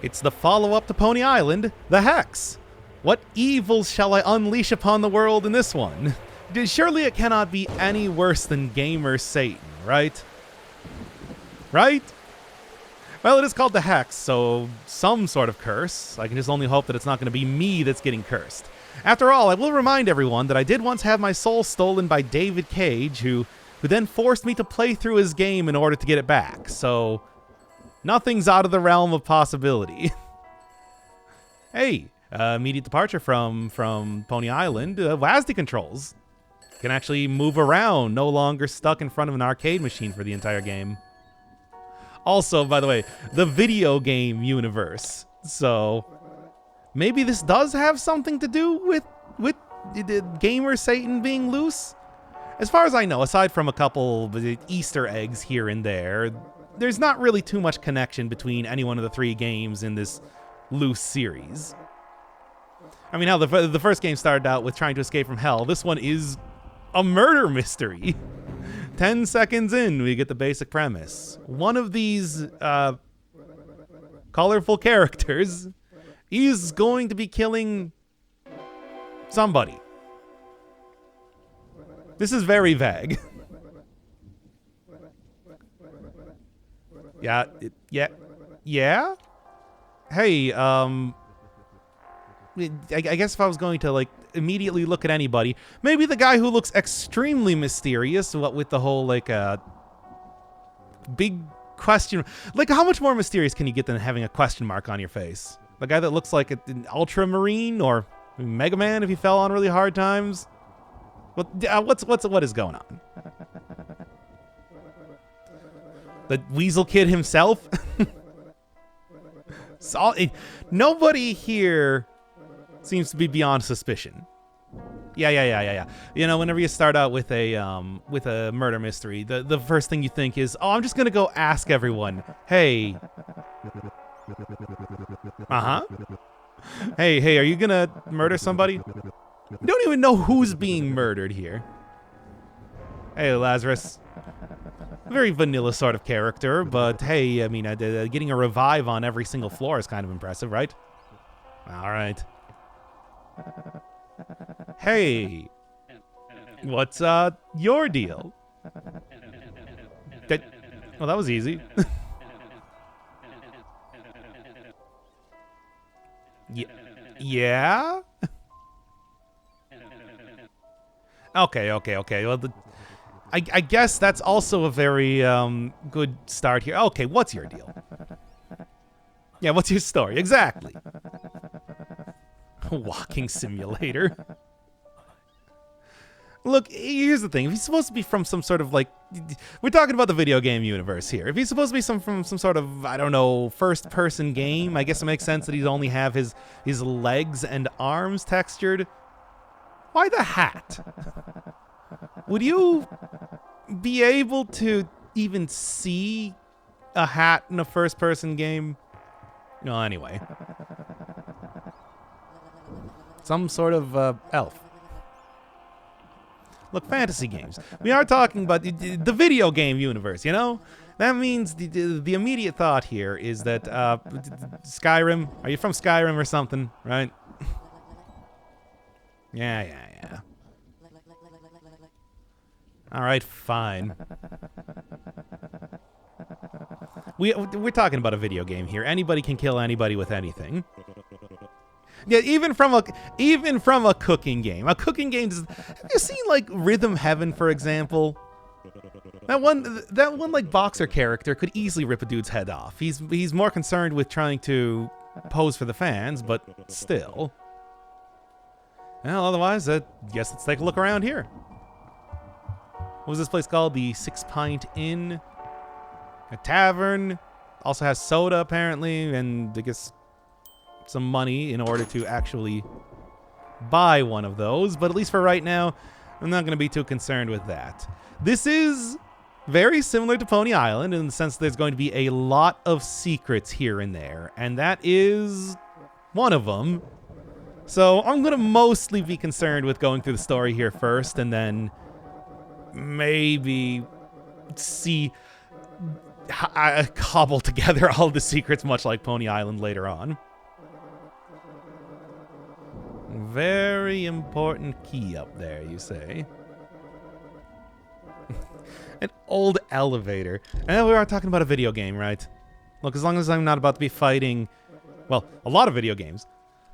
It's the follow-up to Pony Island, The Hex. What evils shall I unleash upon the world in this one? Surely it cannot be any worse than Gamer Satan, right? Right? Well, it is called The Hex, so some sort of curse. I can just only hope that it's not going to be me that's getting cursed. After all, I will remind everyone that I did once have my soul stolen by David Cage, who then forced me to play through his game in order to get it back, so nothing's out of the realm of possibility. Hey, immediate departure from Pony Island, WASD controls. Can actually move around, no longer stuck in front of an arcade machine for the entire game. Also, by the way, the video game universe. So maybe this does have something to do with Gamer Satan being loose? As far as I know, aside from a couple Easter eggs here and there, there's not really too much connection between any one of the three games in this loose series. I mean, hell, the first game started out with trying to escape from hell. This one is a murder mystery. 10 seconds in, we get the basic premise. One of these colorful characters is going to be killing somebody. This is very vague. Yeah. Hey, I guess if I was going to, like, immediately look at anybody, maybe the guy who looks extremely mysterious, what with the whole, like, big question. Like, how much more mysterious can you get than having a question mark on your face? The guy that looks like an Ultramarine or Mega Man if he fell on really hard times? What is going on? The Weasel Kid himself? Nobody here seems to be beyond suspicion. Yeah. You know, whenever you start out with a murder mystery, the first thing you think is, oh, I'm just gonna go ask everyone. Hey. Hey, are you gonna murder somebody? We don't even know who's being murdered here. Hey, Lazarus. Very vanilla sort of character, but hey, I mean, getting a revive on every single floor is kind of impressive, right? All right. Hey, what's your deal? Well, that was easy. Yeah? Okay. Well, I guess that's also a very good start here. Okay, what's your deal? Yeah, what's your story? Exactly. Walking simulator. Look, here's the thing. If he's supposed to be from some sort of, like, we're talking about the video game universe here. If he's supposed to be from some sort of, I don't know, first-person game, I guess it makes sense that he'd only have his legs and arms textured. Why the hat? Would you be able to even see a hat in a first-person game? No, anyway. Some sort of elf. Look, fantasy games. We are talking about the video game universe, you know? That means the immediate thought here is that Skyrim. Are you from Skyrim or something, right? Yeah. All right, fine. We're talking about a video game here. Anybody can kill anybody with anything. Yeah, even from a cooking game. A cooking game. Have you seen, like, Rhythm Heaven, for example? That one like boxer character could easily rip a dude's head off. He's more concerned with trying to pose for the fans, but still. Well, otherwise, I guess let's take a look around here. What was this place called? The 6 Pint Inn. A tavern. Also has soda, apparently, and I guess some money in order to actually buy one of those. But at least for right now, I'm not going to be too concerned with that. This is very similar to Pony Island in the sense that there's going to be a lot of secrets here and there. And that is one of them. So I'm going to mostly be concerned with going through the story here first and then maybe see cobble together all the secrets, much like Pony Island later on. Very important key up there, you say. An old elevator. And we are talking about a video game, right? Look, as long as I'm not about to be fighting... Well, a lot of video games.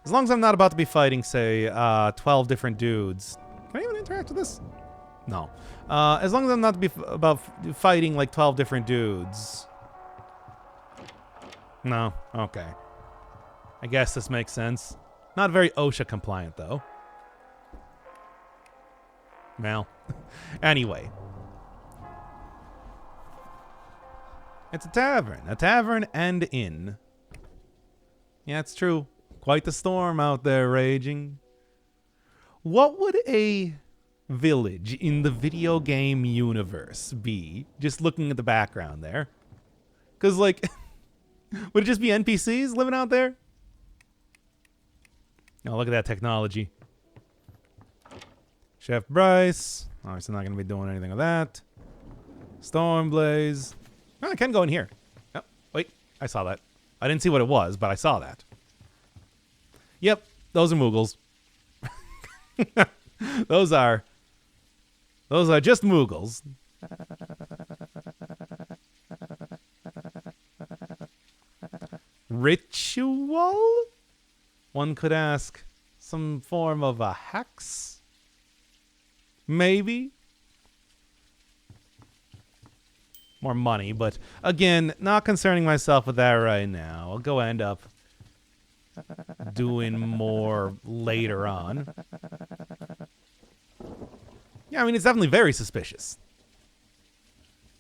As long as I'm not about to be fighting, say, 12 different dudes. Can I even interact with this? No. As long as I'm not about fighting, like, 12 different dudes. No. Okay. I guess this makes sense. Not very OSHA compliant, though. Well. Anyway. It's a tavern. A tavern and inn. Yeah, it's true. Quite the storm out there raging. What would a village in the video game universe be? Just looking at the background there. Because, like, would it just be NPCs living out there? Oh, look at that technology. Chef Bryce. Obviously not going to be doing anything with that. Stormblaze. Oh, I can go in here. Oh, wait. I saw that. I didn't see what it was, but I saw that. Yep. Those are Moogles. Those are just Moogles. Ritual? One could ask, some form of a hex? Maybe? More money, but again, not concerning myself with that right now. I'll go end up doing more later on. Yeah, I mean, it's definitely very suspicious.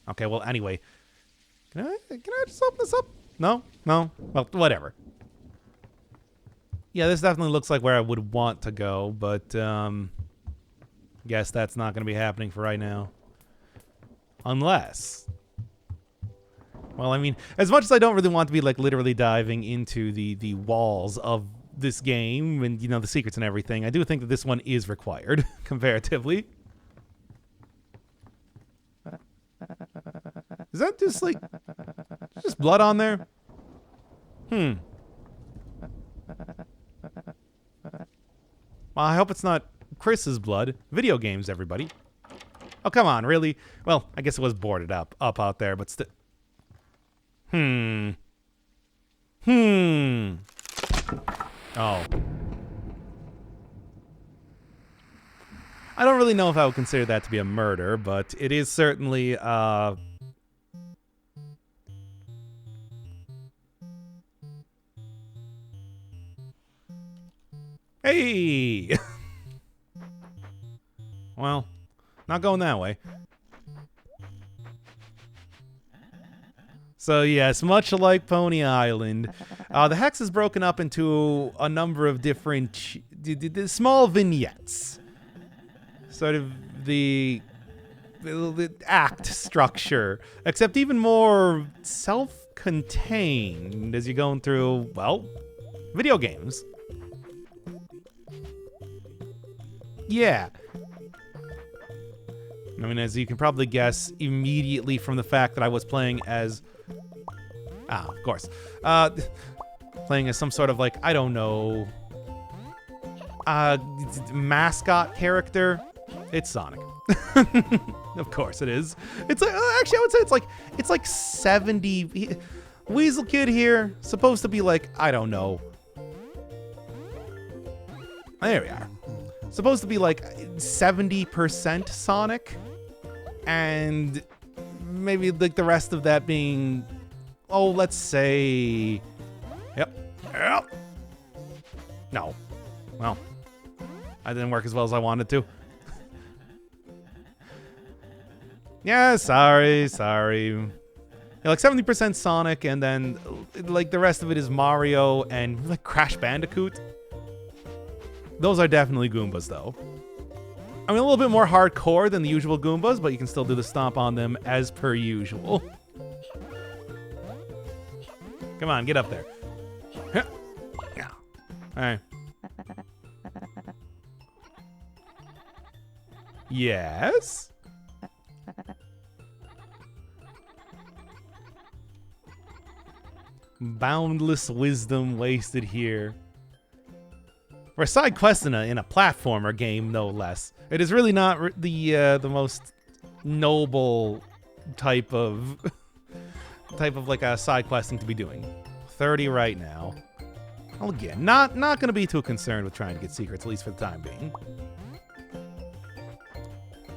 Okay, well, anyway. Can I just open this up? No? No? Well, whatever. Yeah, this definitely looks like where I would want to go, but guess that's not going to be happening for right now. Unless... Well, I mean, as much as I don't really want to be, like, literally diving into the walls of this game and, you know, the secrets and everything, I do think that this one is required, comparatively. Is that just, like, just blood on there? Well, I hope it's not Chris's blood. Video games, everybody. Oh, come on, really? Well, I guess it was boarded up out there, but still... Oh. I don't really know if I would consider that to be a murder, but it is certainly, Hey! Well, not going that way. So yes, much like Pony Island, the hex is broken up into a number of different small vignettes. Sort of the act structure, except even more self-contained as you're going through, well, video games. Yeah. I mean, as you can probably guess immediately from the fact that I was playing as... Ah, of course. Playing as some sort of, like, I don't know... mascot character. It's Sonic. Of course it is. It's like, actually, I would say it's like 70... Weasel Kid here, supposed to be like, I don't know. There we are. Supposed to be like 70% Sonic, and maybe like the rest of that being, oh, let's say, yep. No, well, I didn't work as well as I wanted to. Yeah, sorry. Yeah, like 70% Sonic, and then like the rest of it is Mario and like Crash Bandicoot. Those are definitely Goombas, though. I mean, a little bit more hardcore than the usual Goombas, but you can still do the stomp on them as per usual. Come on, get up there. All right. Yes? Boundless wisdom wasted here. For a side quest in a platformer game, no less. It is really not the most noble type of like a side questing to be doing. 30 right now. Well, again, not going to be too concerned with trying to get secrets, at least for the time being.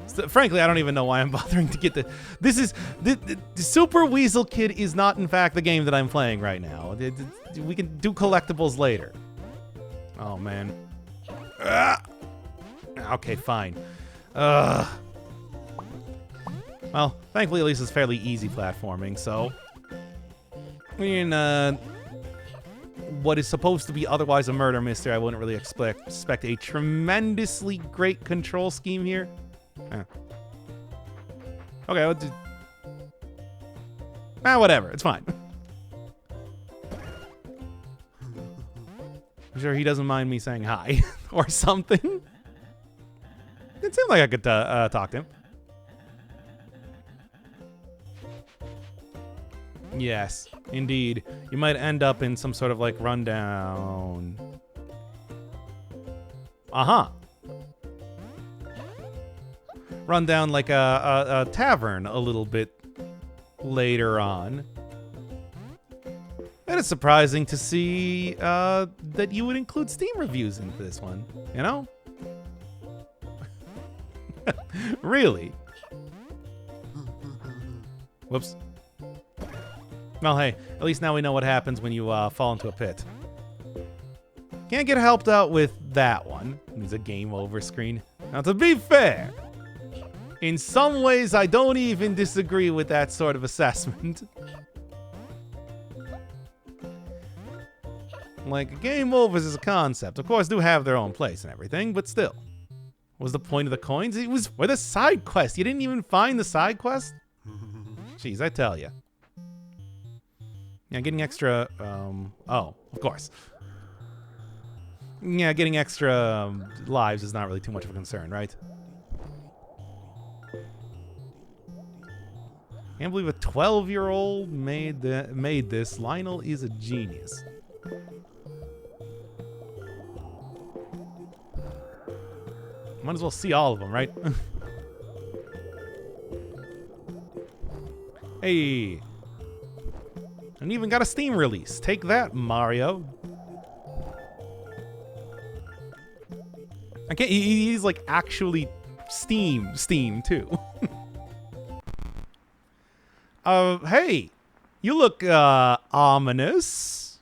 So, frankly, I don't even know why I'm bothering to get the Super Weasel Kid is not, in fact, the game that I'm playing right now. We can do collectibles later. Oh, man. Okay, fine. Well, thankfully, at least it's fairly easy platforming, so... In what is supposed to be otherwise a murder mystery, I wouldn't really expect a tremendously great control scheme here. Okay, whatever. It's fine. I'm sure he doesn't mind me saying hi or something. It seemed like I could talk to him. Yes, indeed. You might end up in some sort of like rundown. Run down like a tavern a little bit later on. And it's surprising to see that you would include Steam reviews into this one, you know? Really? Whoops. Well, hey, at least now we know what happens when you fall into a pit. Can't get helped out with that one. Needs a game over screen. Now, to be fair, in some ways, I don't even disagree with that sort of assessment. Like, game overs as a concept, of course, do have their own place and everything, but still. What was the point of the coins? It was for the side quest. You didn't even find the side quest? Jeez, I tell you. Yeah, getting extra, oh, of course. Yeah, getting extra lives is not really too much of a concern, right? Can't believe a 12-year-old made this. Lionel is a genius. Might as well see all of them, right? Hey. And even got a Steam release. Take that, Mario. I can't. He's like actually Steam too. Hey, you look ominous.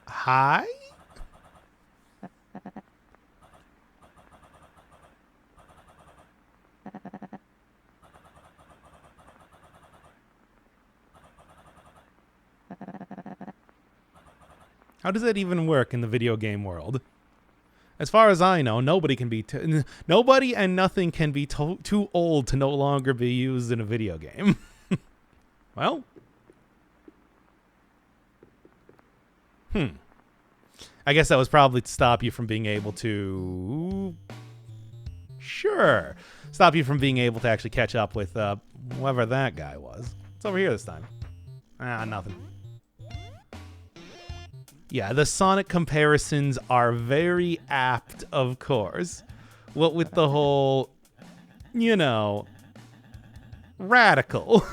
Hi. How does that even work in the video game world? As far as I know, nobody and nothing can be too old to no longer be used in a video game. Well. I guess that was probably to stop you from being able to... Sure. Stop you from being able to actually catch up with whoever that guy was. It's over here this time. Nothing. Yeah, the Sonic comparisons are very apt, of course. What with the whole, you know, radical.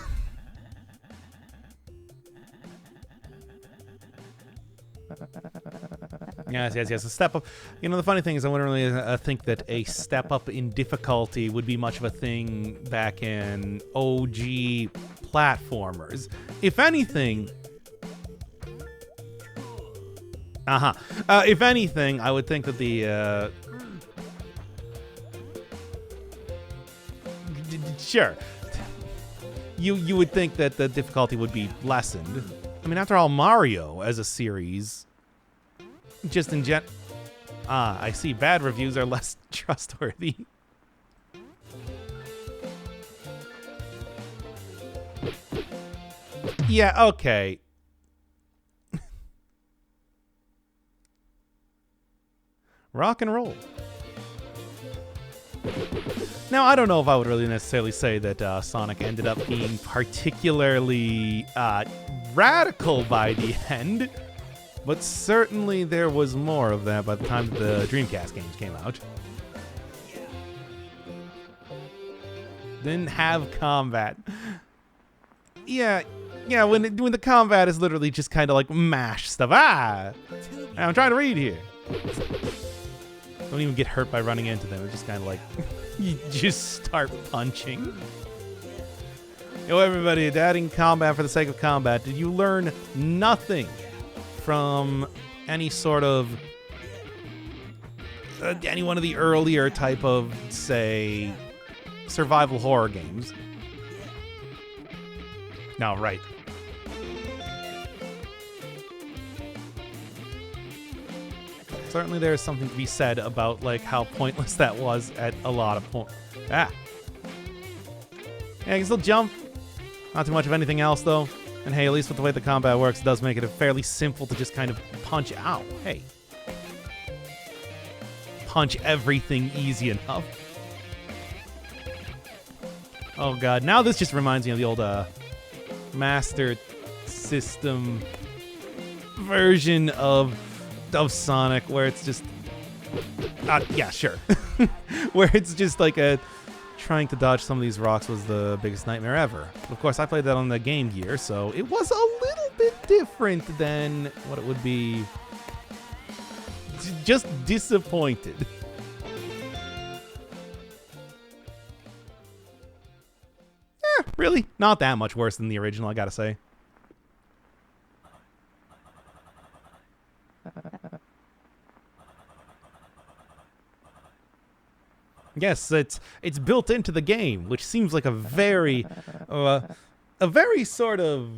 Yes. A step up. You know, the funny thing is I wouldn't really think that a step up in difficulty would be much of a thing back in OG platformers. If anything... if anything, I would think that the, sure. You would think that the difficulty would be lessened. I mean, after all, Mario as a series, just in I see. Bad reviews are less trustworthy. Yeah, okay. Rock and roll. Now, I don't know if I would really necessarily say that Sonic ended up being particularly radical by the end, but certainly there was more of that by the time the Dreamcast games came out. Didn't have combat. Yeah, when the combat is literally just kind of like mash stuff. I'm trying to read here. Don't even get hurt by running into them. It's just kind of like you just start punching. Yo, everybody, adding combat for the sake of combat. Did you learn nothing from any sort of any one of the earlier type of, say, survival horror games? No, right. Certainly there's something to be said about like how pointless that was at a lot of points. Yeah, I can still jump. Not too much of anything else though. And hey, at least with the way the combat works, it does make it fairly simple to just kind of punch out. Hey. Punch everything easy enough. Oh god, now this just reminds me of the old Master System version of Sonic, where it's just yeah, sure. Where it's just like trying to dodge some of these rocks was the biggest nightmare ever. Of course, I played that on the Game Gear, so it was a little bit different than what it would be. Just disappointed. Really, not that much worse than the original, I gotta say. Yes, it's built into the game, which seems like a very sort of,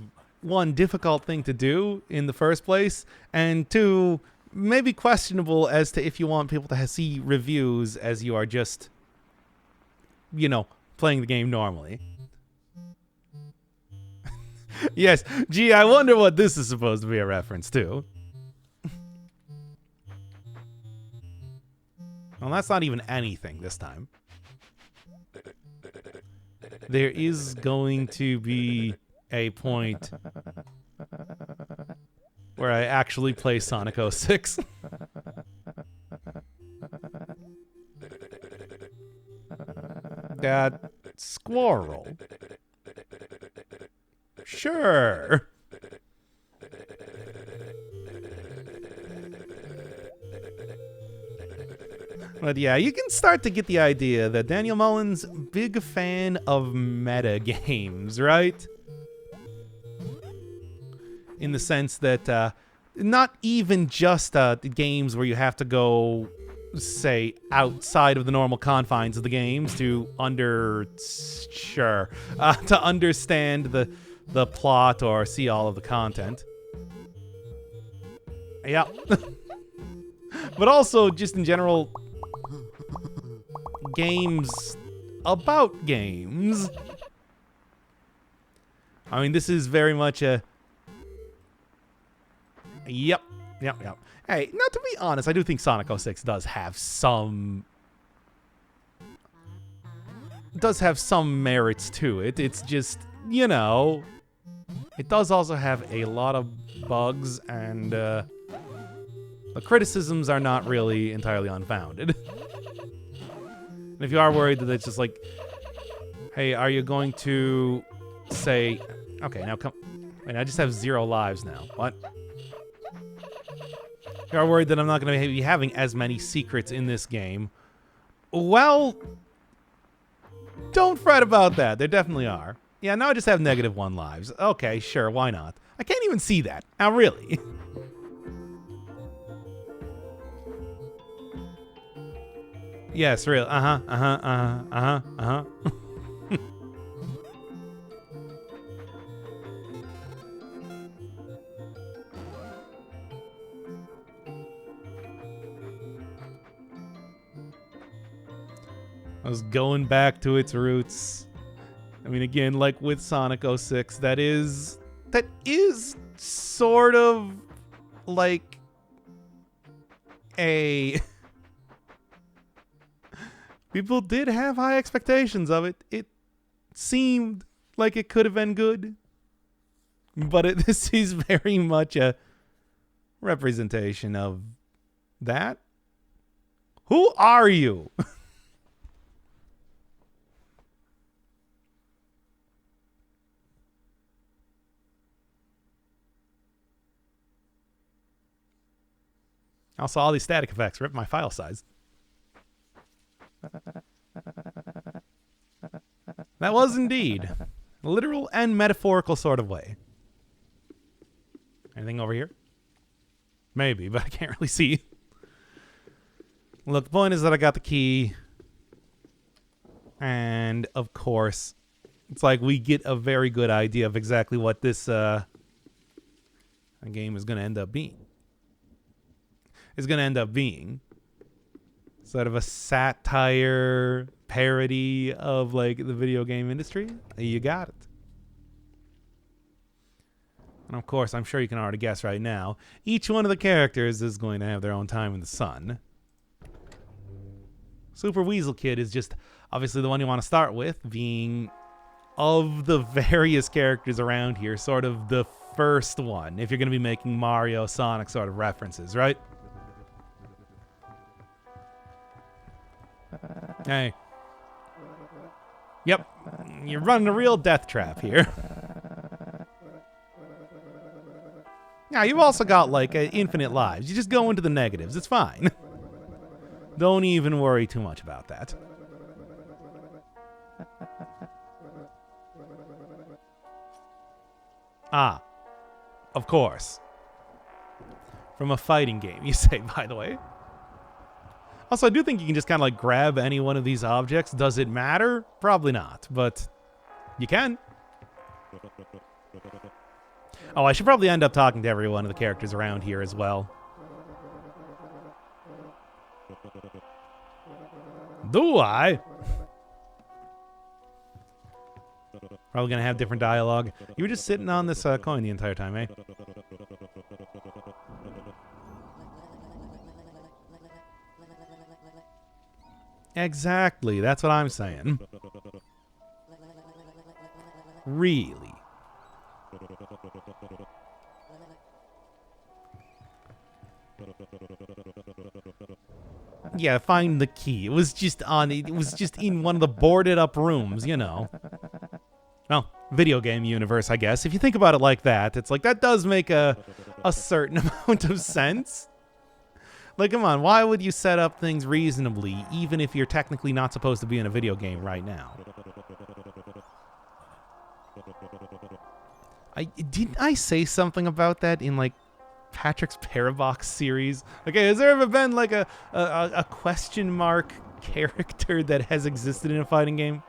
one, difficult thing to do in the first place, and two, maybe questionable as to if you want people to see reviews as you are just, you know, playing the game normally. Yes, gee, I wonder what this is supposed to be a reference to. Well, that's not even anything this time. There is going to be a point where I actually play Sonic 06. That squirrel. Sure. But yeah, you can start to get the idea that Daniel Mullen's big fan of meta games, right? In the sense that not even just the games where you have to go, say, outside of the normal confines of the games to to understand the plot or see all of the content. Yeah. But also just in general, games about games. I mean, this is very much a... Yep. Hey, now to be honest, I do think Sonic 06 does have some merits to it. It's just, you know, it does also have a lot of bugs, and the criticisms are not really entirely unfounded. And if you are worried that it's just like, hey, are you going to say, okay, now come, wait, I just have 0 lives now. What? If you are worried that I'm not going to be having as many secrets in this game, well, don't fret about that. There definitely are. Yeah, now I just have -1 lives. Okay, sure, why not? I can't even see that. Now, really. Yes, real. I was going back to its roots. I mean, again, like with Sonic 06, that is sort of like a People did have high expectations of it. It seemed like it could have been good. But this is very much a representation of that. Who are you? Also, all these static effects rip my file size. That was indeed a literal and metaphorical sort of way. Anything over here? Maybe, but I can't really see. Look, the point is that I got the key. And, of course, it's like we get a very good idea of exactly what this game is going to end up being. It's going to end up being sort of a satire parody of, like, the video game industry. You got it. And, of course, I'm sure you can already guess right now, each one of the characters is going to have their own time in the sun. Super Weasel Kid is just obviously the one you want to start with, being of the various characters around here, sort of the first one, if you're going to be making Mario, Sonic sort of references, right? Hey. Yep. You're running a real death trap here. Now, you've also got, like, infinite lives. You just go into the negatives. It's fine. Don't even worry too much about that. Ah. Of course. From a fighting game, you say, by the way. Also, I do think you can just kind of, like, grab any one of these objects. Does it matter? Probably not, but you can. Oh, I should probably end up talking to every one of the characters around here as well. Do I? Probably gonna have different dialogue. You were just sitting on this coin the entire time, eh? Exactly, that's what I'm saying. Really? Yeah, find the key. It was just in one of the boarded up rooms, you know. Well, video game universe, I guess. If you think about it like that, it's like that does make a certain amount of sense. Like, come on, why would you set up things reasonably, even if you're technically not supposed to be in a video game right now? Didn't I say something about that in, like, Patrick's Parabox series? Okay, has there ever been, like, a question mark character that has existed in a fighting game?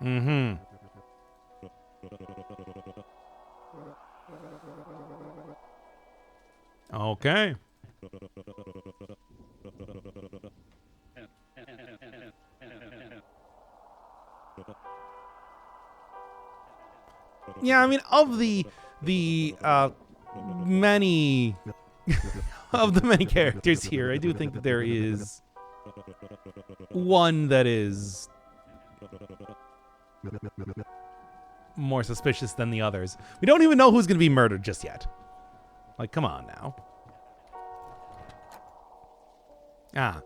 Mm-hmm. Okay. Yeah, I mean, of the many of the many characters here, I do think that there is one that is more suspicious than the others. We don't even know who's going to be murdered just yet. Like, come on now. Ah.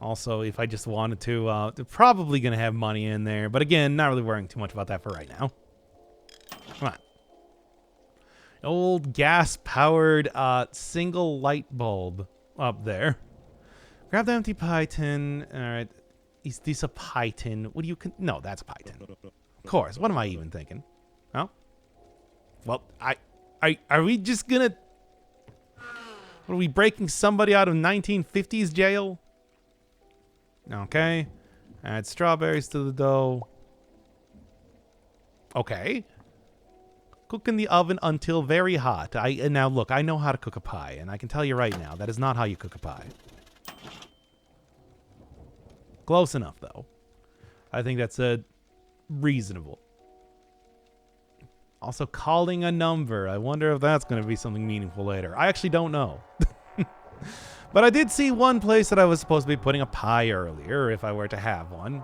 Also, if I just wanted to, they're probably going to have money in there. But again, not really worrying too much about that for right now. Come on. Old gas-powered single light bulb up there. Grab the empty pie tin. All right. Is this a pie tin? What do you... No, that's a pie tin. Of course. What am I even thinking? Oh? Well, are we just going to... What, are we breaking somebody out of 1950s jail? Okay. Add strawberries to the dough. Okay. Cook in the oven until very hot. Now, look, I know how to cook a pie, and I can tell you right now, that is not how you cook a pie. Close enough, though. I think that's reasonable. Also, calling a number. I wonder if that's going to be something meaningful later. I actually don't know. But I did see one place that I was supposed to be putting a pie earlier, if I were to have one.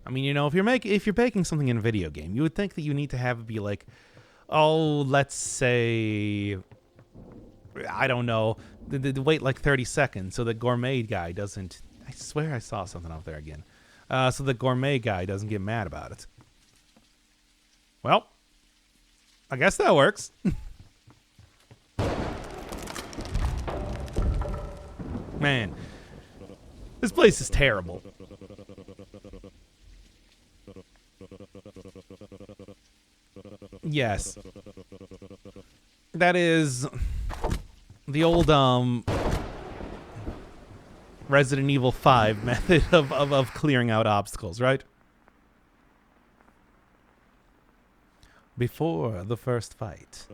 I mean, you know, if you're baking something in a video game, you would think that you need to have it be like, oh, let's say, I don't know, wait like 30 seconds so the gourmet guy doesn't. I swear I saw something up there again. So the gourmet guy doesn't get mad about it. Well, I guess that works. Man, this place is terrible. Yes. That is the old Resident Evil 5 method of clearing out obstacles, right? Before the first fight.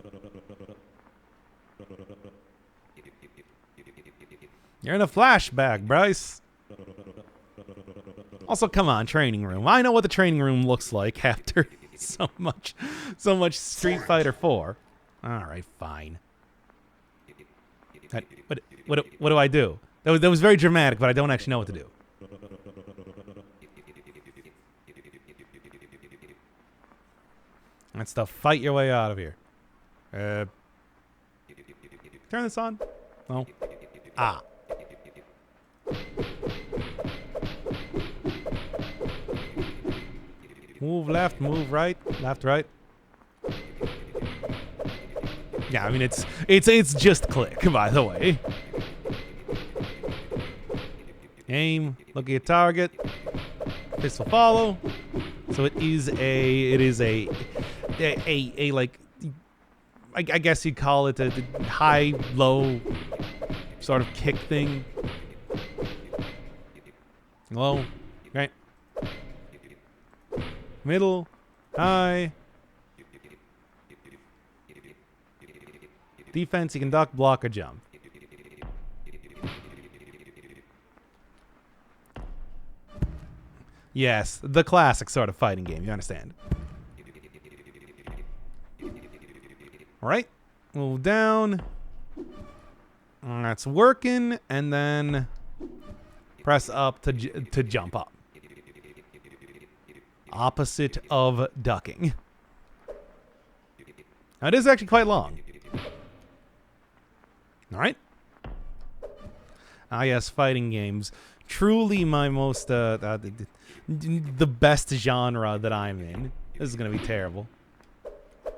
You're in a flashback, Bryce. Also, come on, training room. I know what the training room looks like after so much Street Fighter 4. All right, fine. What do I do? That was very dramatic, but I don't actually know what to do. That's the fight your way out of here. Turn this on. Oh. Ah. Move left, move right, left, right. Yeah, I mean it's just click, by the way. Aim, look at your target. This will follow. So it is a like, I guess you'd call it a high, low sort of kick thing. Low, right? Middle, high. Defense, you can duck, block, or jump. Yes, the classic sort of fighting game, you understand. Alright, move down. That's working, and then press up to jump up. Opposite of ducking. Now, it is actually quite long. Alright. Ah, yes, fighting games. Truly my most, the best genre that I'm in. This is going to be terrible.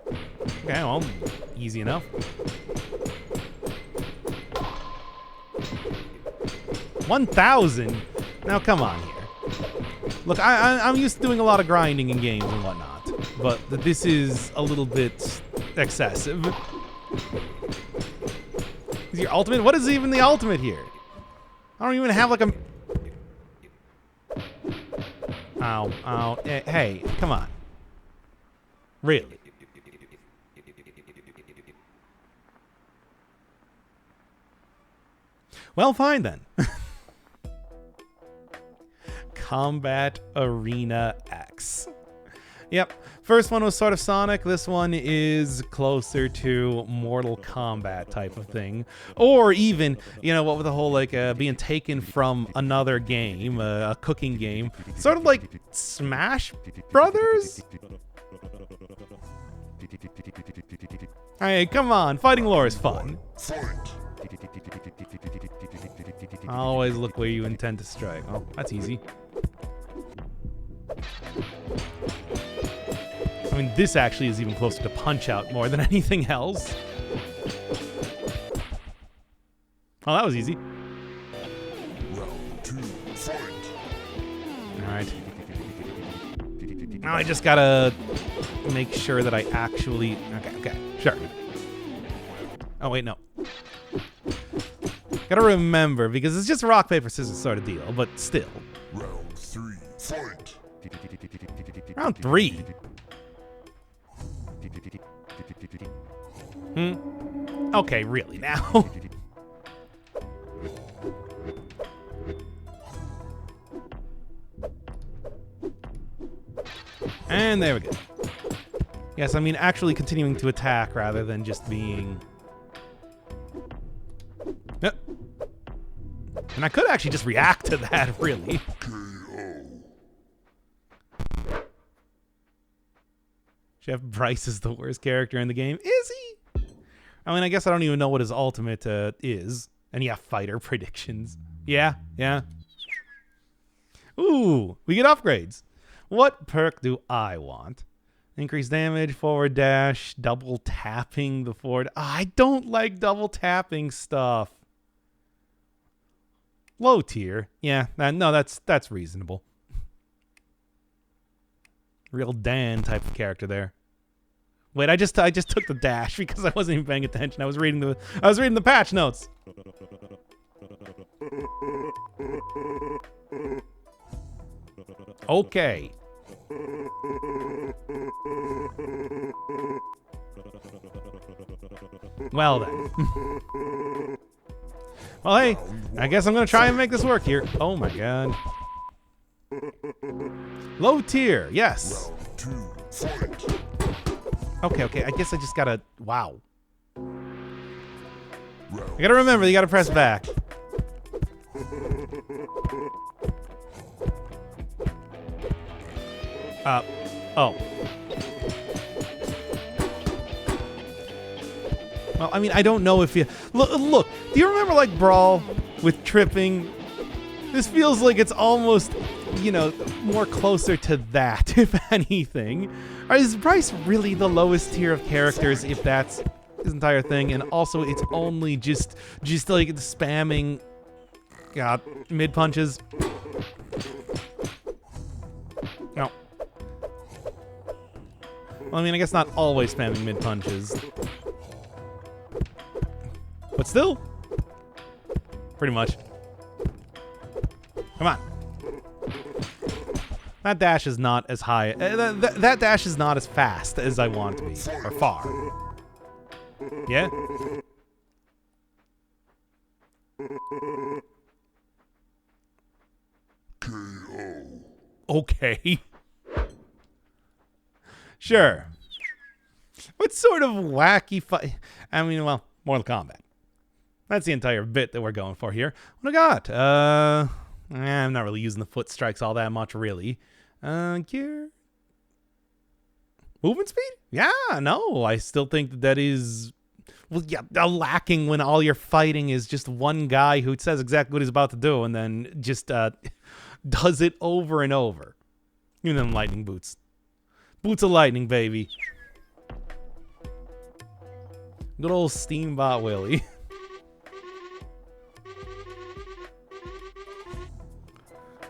Okay, well, easy enough. $1,000? Now, come on here. Look, I'm used to doing a lot of grinding in games and whatnot, but this is a little bit excessive. Is your ultimate? What is even the ultimate here? I don't even have like a... Ow, ow. Hey, come on. Really? Well, fine then. Combat Arena X. Yep. First one was sort of Sonic. This one is closer to Mortal Kombat type of thing. Or even, you know, what with the whole, like, being taken from another game, a cooking game. Sort of like Smash Brothers? Hey, come on. Fighting lore is fun. Always look where you intend to strike. Oh, that's easy. I mean, this actually is even closer to Punch-Out more than anything else. Oh, that was easy. Round 2, fight. Alright. Now I just gotta make sure that I actually... Okay, sure. Oh, wait, no. Gotta remember, because it's just a rock, paper, scissors sort of deal, but still. Round 3, fight. Round 3? Okay, really now. And there we go. Yes, I mean actually continuing to attack rather than just being... Yep. And I could actually just react to that, really. Chef Bryce is the worst character in the game. Is he? I mean, I guess I don't even know what his ultimate is. And yeah, fighter predictions. Yeah. Ooh, we get upgrades. What perk do I want? Increase damage, forward dash, double tapping the forward. I don't like double tapping stuff. Low tier. Yeah, no, that's reasonable. Real Dan type of character there. Wait, I just took the dash because I wasn't even paying attention. I was reading the patch notes. Okay. Well then. Well, hey, I guess I'm gonna try and make this work here. Oh my god. Low tier, yes. Okay, I guess I just gotta... Wow. I gotta remember, you gotta press back. Oh. Well, I mean, I don't know if you... Look, do you remember, like, Brawl with tripping? This feels like it's almost, you know, more closer to that, if anything. Is Bryce really the lowest tier of characters if that's his entire thing? And also, it's only just like spamming mid punches. No. Well, I mean, I guess not always spamming mid punches. But still, pretty much. Come on. That dash is not as high. That dash is not as fast as I want it to be. Or far. Yeah? Okay. Sure. What sort of wacky fight? I mean, well, Mortal Kombat. That's the entire bit that we're going for here. What I got? I'm not really using the foot strikes all that much, really. Gear. Movement speed? Yeah, no. I still think that is... Well, yeah, lacking when all you're fighting is just one guy who says exactly what he's about to do and then just does it over and over. Even them lightning boots. Boots of lightning, baby. Good old Steambot Willie.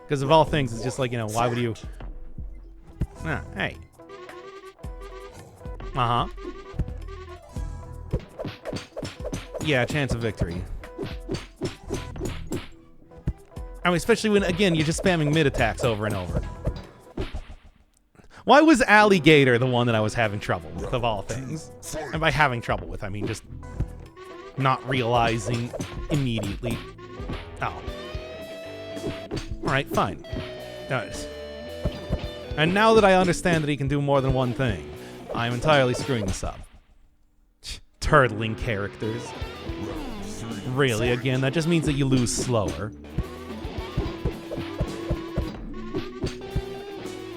Because of all things, it's just like, you know, why would you... Hey. Uh-huh. Yeah, chance of victory. I mean, especially when, again, you're just spamming mid-attacks over and over. Why was Alligator the one that I was having trouble with, of all things? And by having trouble with, I mean just not realizing immediately. Oh. Alright, fine. Nice. And now that I understand that he can do more than one thing, I'm entirely screwing this up. Turtling characters. Really, again, that just means that you lose slower.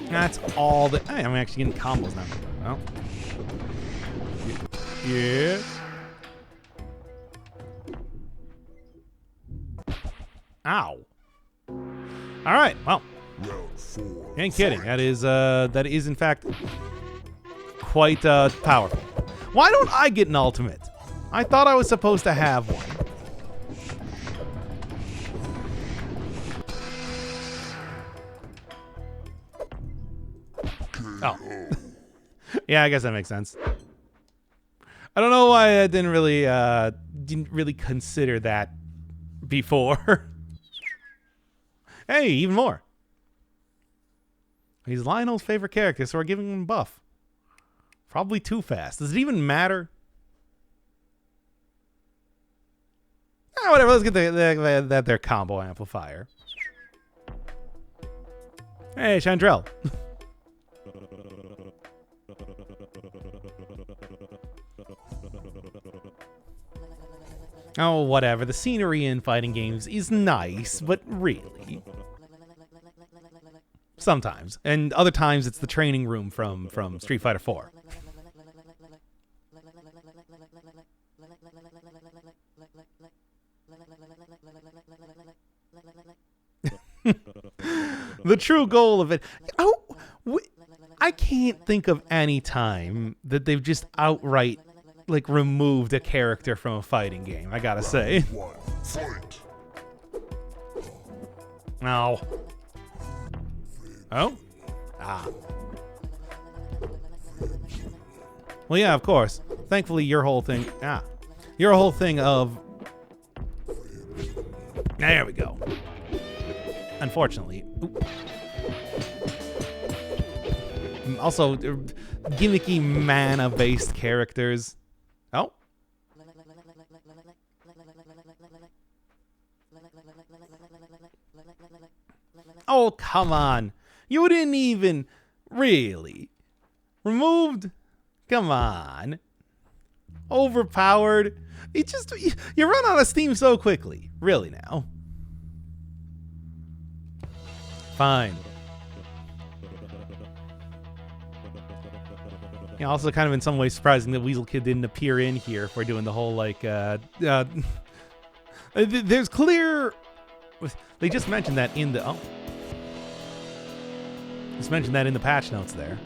That's all that... Hey, I'm actually getting combos now. Well. Yeah. Ow. All right, well. You ain't kidding. That is in fact quite powerful. Why don't I get an ultimate? I thought I was supposed to have one. Oh. Yeah, I guess that makes sense. I don't know why I didn't really consider that before. Hey, even more. He's Lionel's favorite character, so we're giving him a buff. Probably too fast. Does it even matter? Whatever, let's get their combo amplifier. Hey, Chandrell. Oh, whatever. The scenery in fighting games is nice, but really. Sometimes. And other times it's the training room from Street Fighter 4. The true goal of it. Oh, I can't think of any time that they've just outright like removed a character from a fighting game. I gotta say. One, fight. No. Oh. Ah. Well, yeah, of course. Thankfully, your whole thing. Your whole thing of. There we go. Unfortunately. Oop. Also, gimmicky mana-based characters. Oh. Oh, come on. You didn't even... Really? Removed? Come on. Overpowered? You run out of steam so quickly. Really now. Fine. Yeah, also kind of in some ways surprising that Weasel Kid didn't appear in here if we're doing the whole, like, there's clear... They just mentioned that in the... Oh. Just mentioned that in the patch notes there.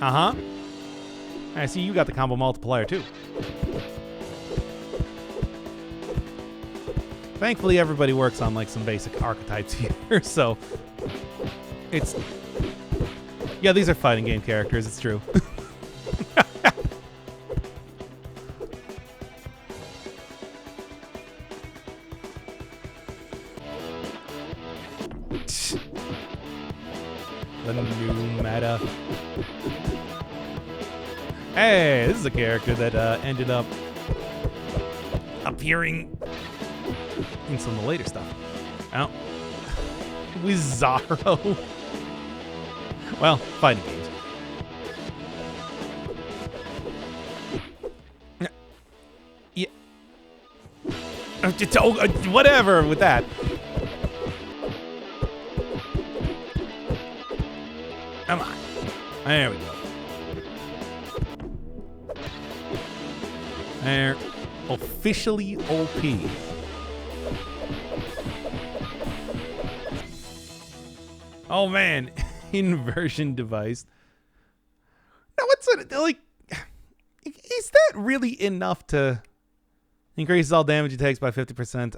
Uh-huh. I see you got the combo multiplier, too. Thankfully, everybody works on, like, some basic archetypes here, so... It's... Yeah, these are fighting game characters, it's true. The new meta. Hey, this is a character that ended up appearing in some of the later stuff. Oh. Wizarro. Well, fighting games. Yeah. Whatever with that. Come on. There we go. There. Officially OP. Oh, man. Inversion device. Now, what's it like? Is that really enough to increase all damage it takes by 50%?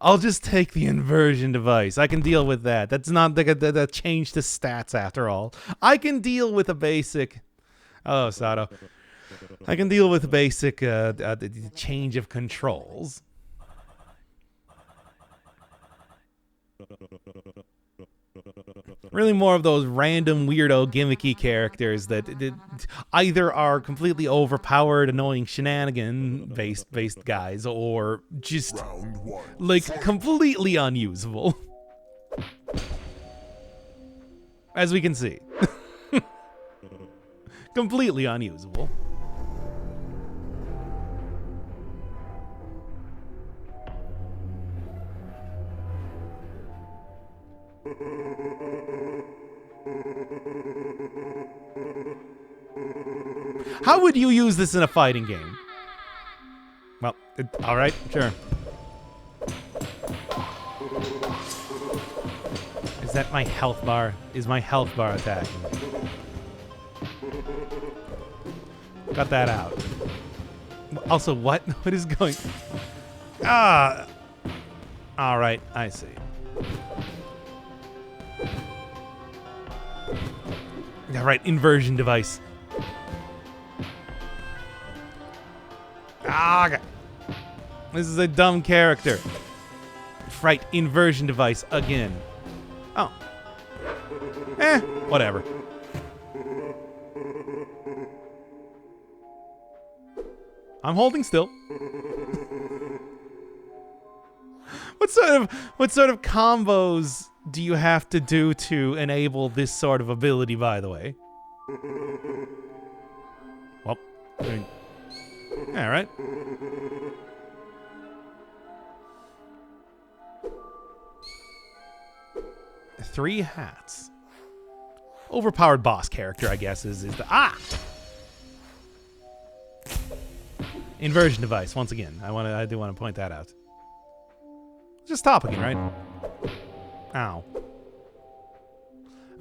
I'll just take the inversion device. I can deal with that. That's not the change to stats after all. I can deal with a basic. Oh, Sato. I can deal with a basic change of controls. Really more of those random weirdo gimmicky characters that either are completely overpowered, annoying shenanigan based guys, or just like completely unusable. As we can see. Completely unusable. How would you use this in a fighting game? Well, all right, sure. Is that my health bar? Is my health bar attacking me? Got that out. Also, what? What is going... Ah! All right, I see. All right, inversion device. Ah, God. This is a dumb character. Fright, inversion device again. Oh. Whatever. I'm holding still. What sort of combos do you have to do to enable this sort of ability, by the way? Well, all right. Three hats. Overpowered boss character, I guess, is the inversion device. Once again, I do want to point that out. Just stop again, right? Ow.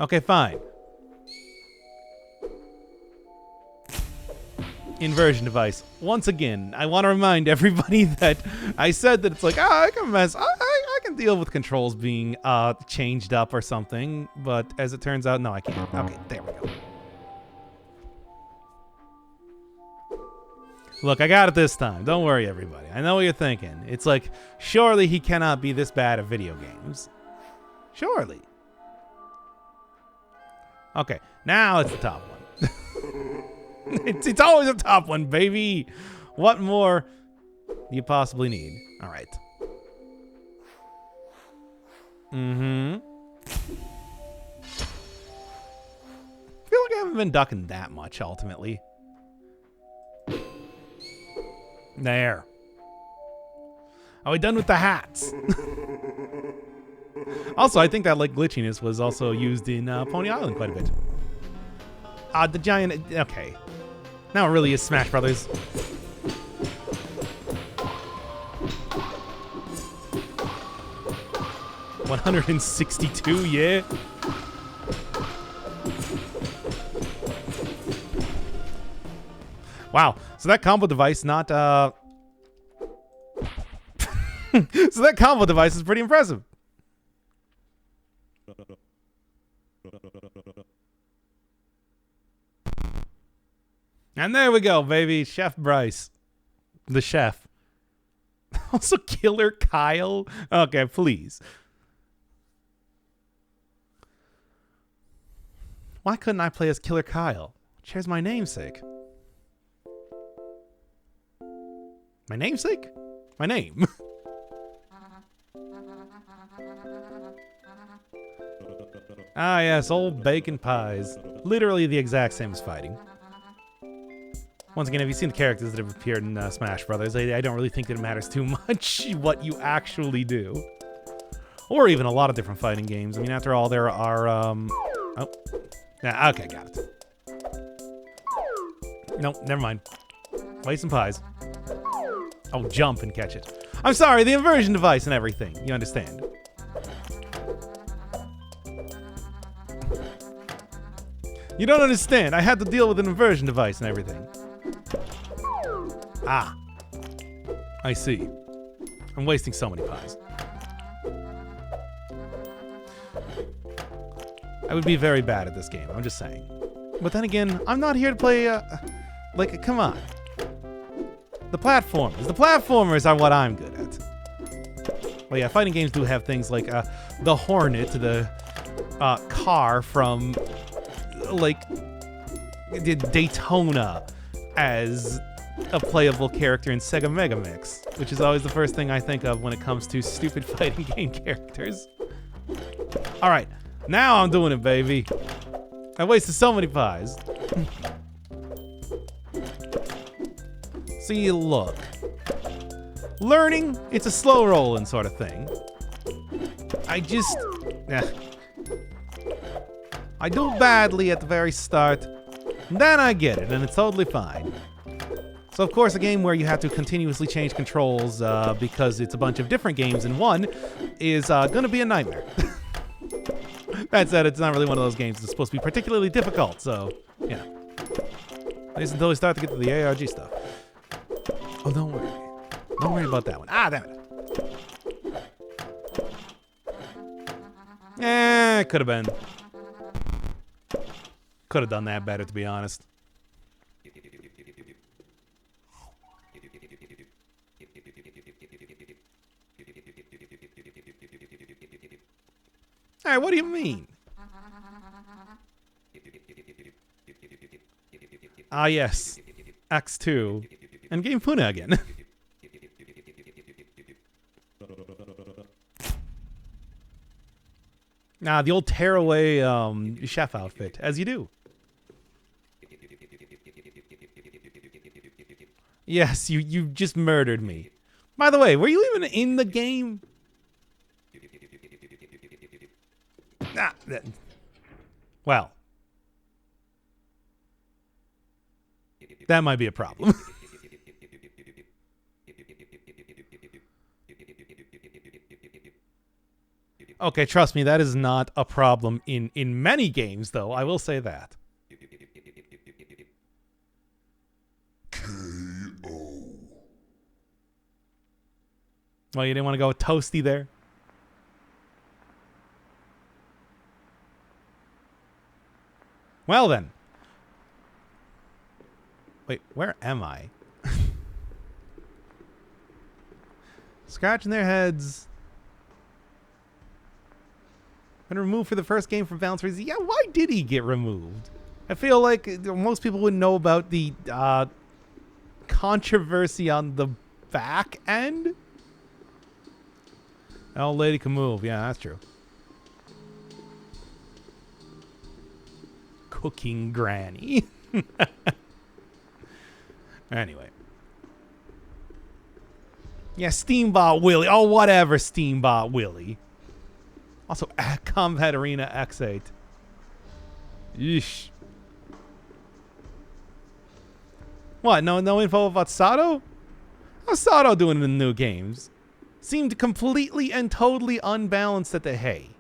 Okay, fine. Inversion device. Once again, I want to remind everybody that I said that it's like, I can mess. I can deal with controls being changed up or something, but as it turns out, no, I can't. Okay, there we go. Look, I got it this time. Don't worry, everybody. I know what you're thinking. It's like, surely he cannot be this bad at video games. Surely. Okay, now it's the top one. it's always a top one, baby. What more do you possibly need? All right. I feel like I haven't been ducking that much, ultimately. There. Are we done with the hats? Also, I think that like glitchiness was also used in Pony Island quite a bit. The giant. Okay. Now it really is Smash Brothers. $162, yeah. Wow. So that combo device not so that combo device is pretty impressive. And there we go, baby. Chef Bryce. The chef. Also Killer Kyle. Okay, please. Why couldn't I play as Killer Kyle? Shares my namesake. My namesake? My name. Ah, yes, old bacon pies. Literally the exact same as fighting. Once again, have you seen the characters that have appeared in Smash Brothers? I don't really think that it matters too much what you actually do. Or even a lot of different fighting games. I mean, after all, there are, oh. Yeah, okay, got it. Nope, never mind. Wasting pies. I'll jump and catch it. I'm sorry, the inversion device and everything. You understand? You don't understand. I had to deal with an inversion device and everything. Ah. I see. I'm wasting so many pies. I would be very bad at this game, I'm just saying. But then again, I'm not here to play, like, come on. The platformers are what I'm good at. Well, yeah, fighting games do have things like, the Hornet, the, car from, like, Daytona as a playable character in Sega Mega Mix, which is always the first thing I think of when it comes to stupid fighting game characters. Alright, now I'm doing it, baby. I wasted so many pies. See, look. Learning, it's a slow rolling sort of thing. I do badly at the very start, then I get it, and it's totally fine. So, of course, a game where you have to continuously change controls because it's a bunch of different games in one is going to be a nightmare. That said, it's not really one of those games that's supposed to be particularly difficult, so, yeah. At least until we start to get to the ARG stuff. Oh, don't worry. Don't worry about that one. Ah, damn it. Could have been. Could have done that better, to be honest. Hey, what do you mean? Ah, yes. X2. And Game Puna again. The old tearaway chef outfit, as you do. Yes, you just murdered me. By the way, were you even in the game? Ah, well, that might be a problem. Okay, trust me, that is not a problem in many games, though. I will say that. KO. Well, you didn't want to go with Toasty there? Well, then. Wait, where am I? Scratching their heads. Been removed for the first game from Balance Reason. Yeah, why did he get removed? I feel like most people wouldn't know about the controversy on the back end. Old lady can move. Yeah, that's true. Cooking granny. Anyway. Yeah, Steambot Willie. Oh, whatever, Steambot Willie. Also, Combat Arena X8. Yeesh. What? No info about Sato? How's Sato doing in the new games? Seemed completely and totally unbalanced at the hay.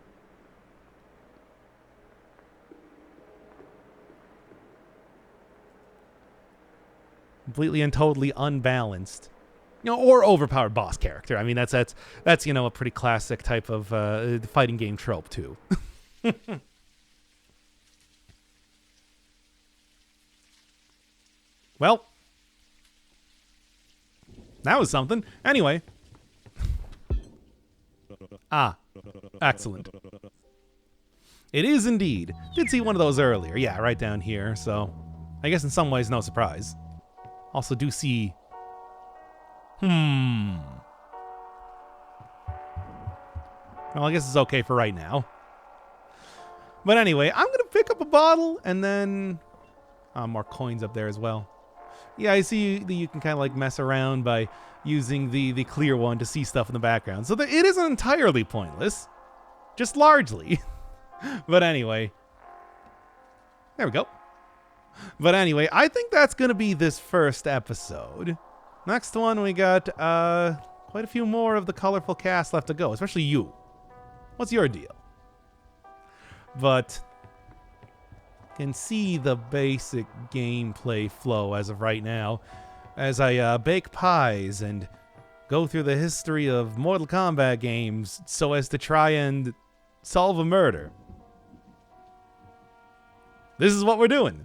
Completely and totally unbalanced. Or overpowered boss character. I mean, that's a pretty classic type of fighting game trope too. Well, that was something. Anyway. Excellent. It is indeed. Did see one of those earlier. Yeah, right down here. So, I guess in some ways, no surprise. Also do see... Well, I guess it's okay for right now. But anyway, I'm going to pick up a bottle and then... more coins up there as well. Yeah, I see that you can kind of like mess around by using the clear one to see stuff in the background. So it isn't entirely pointless. Just largely. But anyway. There we go. But anyway, I think that's going to be this first episode. Next one, we got quite a few more of the colorful cast left to go, especially you. What's your deal? But can see the basic gameplay flow as of right now as I bake pies and go through the history of Mortal Kombat games so as to try and solve a murder. This is what we're doing.